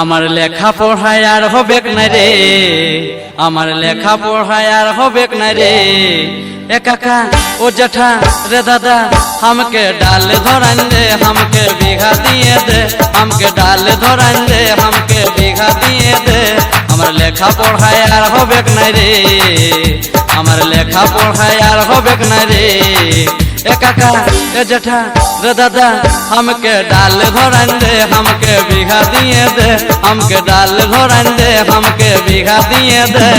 আমার লেখা পড়ায় আর হবে না রে, আমার লেখা পড়ায় আর হবে না রে। এ কাকা ও জেঠা রে দাদা हमके डाल धरान दे, हमके बीघा दिए दे, हमके डाल धरान दे, हमके बीघा दिए दे। আমার লেখা পড়ায় আর হবে না রে, আমার লেখা পড়ায় আর হবে না রে। ए काका ए जेठा रे दादा हमके डाल धरान दे, हमके बीघा दिए दे, हमके डाल धरान दे, हमके बीघा दिए दे।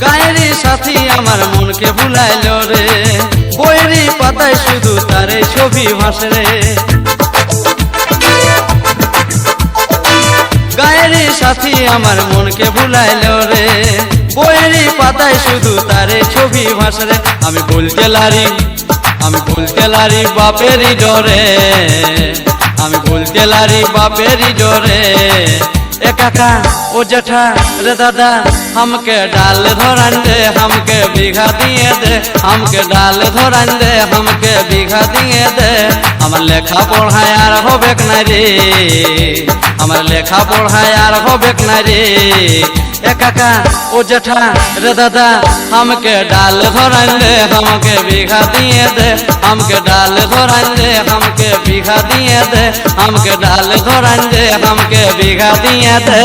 গায়েরি সাথী আমার মনকে ভুলাইলো রে, বইয়েরই পাতায় শুধু তারে ছবি ভাসে রে। গায়েরি সাথী আমার মনকে ভুলাইলো রে, বইয়েরই পাতায় শুধু তারে ছবি ভাসে রে। আমি বলতে লারি, আমি বলতে লারি বাপেরই ডরে, আমি বলতে লারি বাপেরই ডরে। ए काका ओ जेठा रे दादा हमके डाल धरान दे, हमके बीघा दिए दे, हमके डाल धरान दे, हमके बीघा दिए दे। আমার লেখা পড়ায় আর হবে না রে, আমার লেখা পড়ায় আর হবে না রে। এ কাকা ও জেঠা রে দাদা हमके डाल धरान दे, हमके बीघा दिए दे, हमके डाल धरान दे, हमके बीघा दिए दे, हमके डाल धरान दे, हमके बीघा दिए दे।